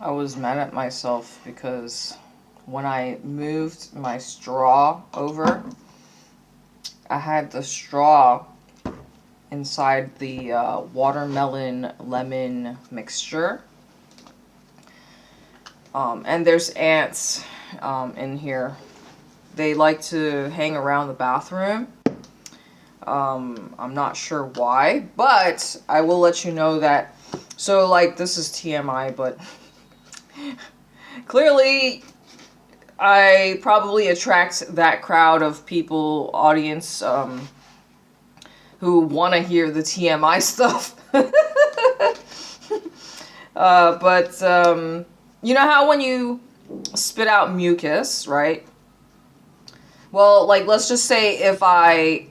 I was mad at myself because when I moved my straw over, I had the straw inside the watermelon lemon mixture. And there's ants in here. They like to hang around the bathroom. I'm not sure why, but I will let you know that. So, like, this is TMI, but clearly I probably attract that crowd of people, audience, who want to hear the TMI stuff. But you know how when you spit out mucus, right? Well, like, let's just say if I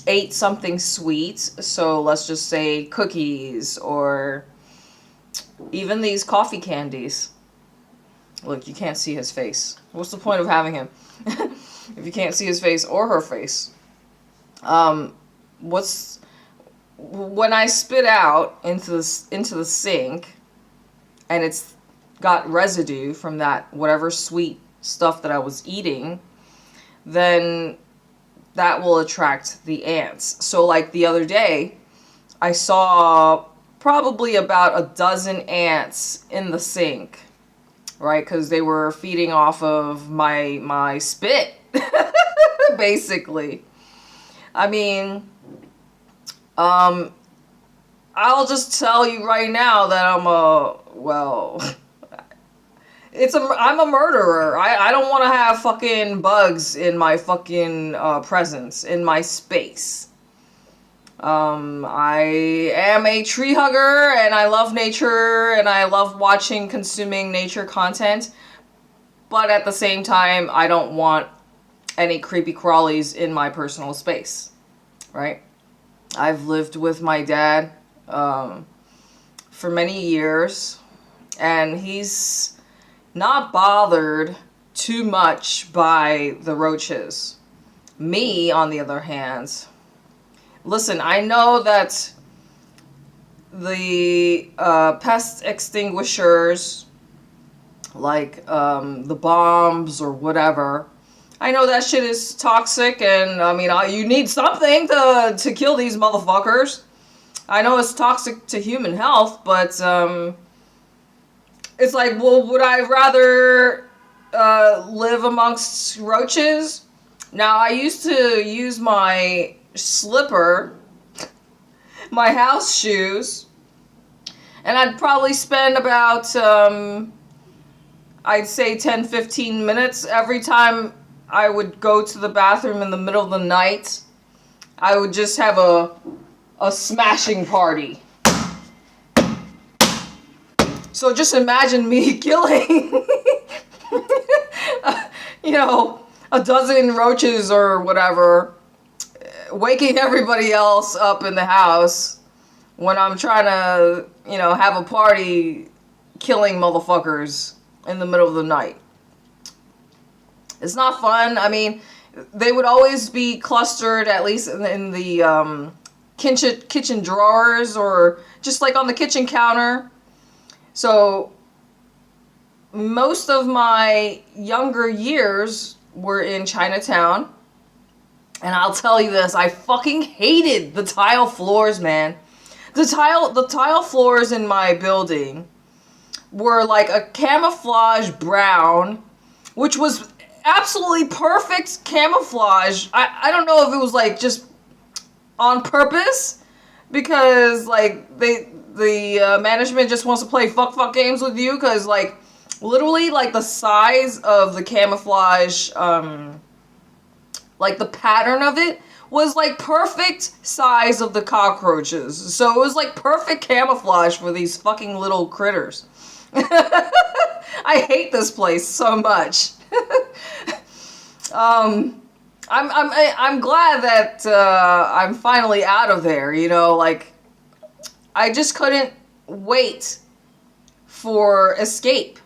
ate something sweet, so let's just say cookies or even these coffee candies. Look, you can't see his face. What's the point of having him if you can't see his face or her face? When I spit out into the sink and it's got residue from that whatever sweet stuff that I was eating, then that will attract the ants. So like the other day, I saw probably about a dozen ants in the sink, right? Because they were feeding off of my spit, basically. I mean, I'll just tell you right now that I'm a murderer. I don't want to have fucking bugs in my fucking presence, in my space. I am a tree hugger and I love nature and I love consuming nature content. But at the same time, I don't want any creepy crawlies in my personal space, right? I've lived with my dad for many years and he's not bothered too much by the roaches. Me, on the other hand, listen, I know that the pest extinguishers, like the bombs or whatever, I know that shit is toxic, and I mean, you need something to kill these motherfuckers. I know it's toxic to human health, but it's like, well, would I rather live amongst roaches? Now, I used to use my slipper, my house shoes, and I'd probably spend about, I'd say 10-15 minutes every time I would go to the bathroom in the middle of the night. I would just have a smashing party. So just imagine me killing, a dozen roaches or whatever, waking everybody else up in the house when I'm trying to, have a party killing motherfuckers in the middle of the night. It's not fun. I mean, they would always be clustered, at least in the kitchen drawers or just like on the kitchen counter. So most of my younger years were in Chinatown. And I'll tell you this, I fucking hated the tile floors, man. The tile floors in my building were like a camouflage brown, which was absolutely perfect camouflage. I don't know if it was like just on purpose, because like the management just wants to play fuck games with you, because like literally like the size of the camouflage, like the pattern of it was like perfect size of the cockroaches. So it was like perfect camouflage for these fucking little critters. I hate this place so much. I'm glad that I'm finally out of there, like I just couldn't wait for escape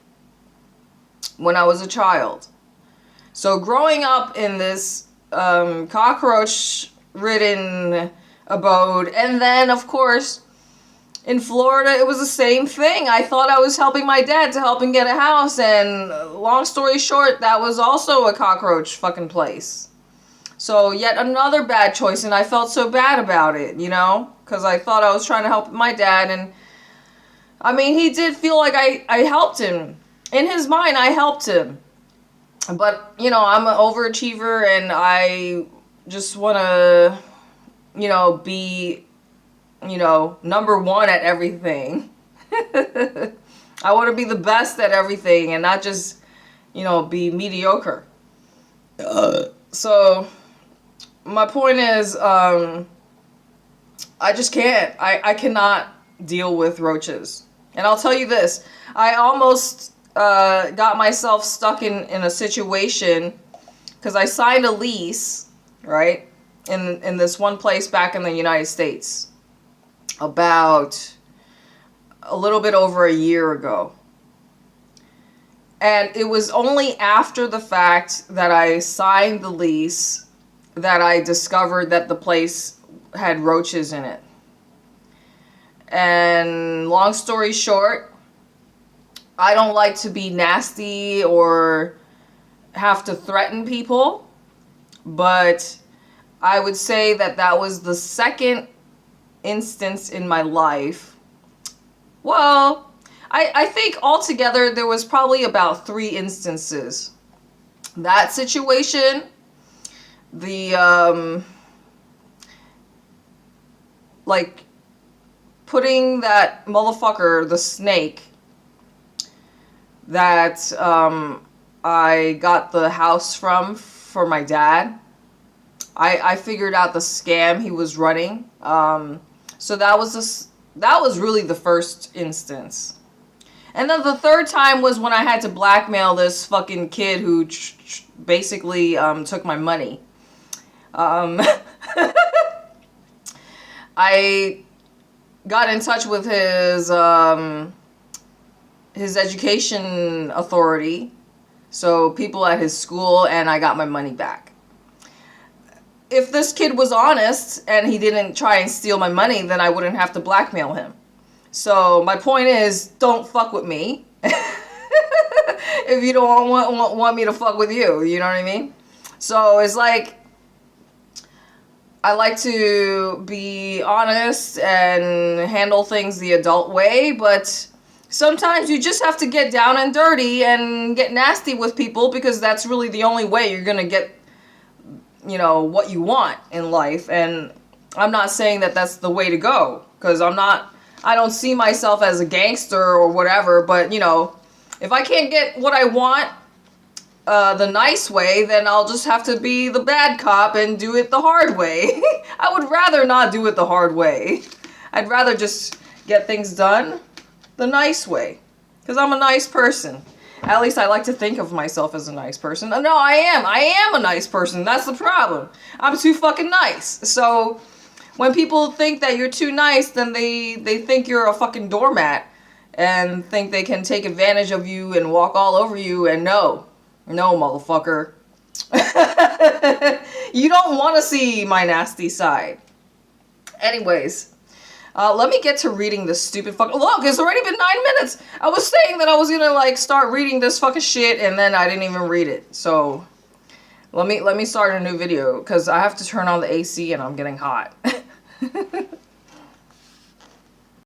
when I was a child. So growing up in this cockroach-ridden abode, and then of course in Florida, it was the same thing. I thought I was helping my dad to help him get a house, and long story short, that was also a cockroach fucking place. So yet another bad choice, and I felt so bad about it, you know, because I thought I was trying to help my dad, and I mean, he did feel like I helped him. In his mind, I helped him. But, you know, I'm an overachiever, and I just want to, you know, be, you know, number one at everything. I want to be the best at everything and not just, you know, be mediocre. So, my point is, I just can't. I cannot deal with roaches. And I'll tell you this. I almost got myself stuck in a situation because I signed a lease, right, in this one place back in the United States about a little bit over a year ago. And it was only after the fact that I signed the lease that I discovered that the place had roaches in it. And long story short, I don't like to be nasty or have to threaten people, but I would say that that was the second instance in my life. Well, I think altogether there was probably about 3 instances. That situation, the, like, putting that motherfucker, the snake, that I got the house from for my dad. I figured out the scam he was running. So that was really the first instance. And then the third time was when I had to blackmail this fucking kid who basically took my money. I got in touch with his education authority, so people at his school, and I got my money back. If this kid was honest and he didn't try and steal my money, then I wouldn't have to blackmail him. So my point is, don't fuck with me if you don't want me to fuck with you, you know what I mean? So it's like, I like to be honest and handle things the adult way, but sometimes you just have to get down and dirty and get nasty with people, because that's really the only way you're gonna get, you know, what you want in life. And I'm not saying that that's the way to go, because I don't see myself as a gangster or whatever, but, you know, if I can't get what I want the nice way, then I'll just have to be the bad cop and do it the hard way. I would rather not do it the hard way. I'd rather just get things done the nice way, because I'm a nice person. At least I like to think of myself as a nice person. No, I am a nice person. That's the problem. I'm too fucking nice. So when people think that you're too nice, then they think you're a fucking doormat and think they can take advantage of you and walk all over you. And no, motherfucker. You don't want to see my nasty side. Anyways, let me get to reading this stupid fuck. Look, it's already been 9 minutes. I was saying that I was gonna like start reading this fucking shit, and then I didn't even read it. So let me start a new video, because I have to turn on the AC and I'm getting hot.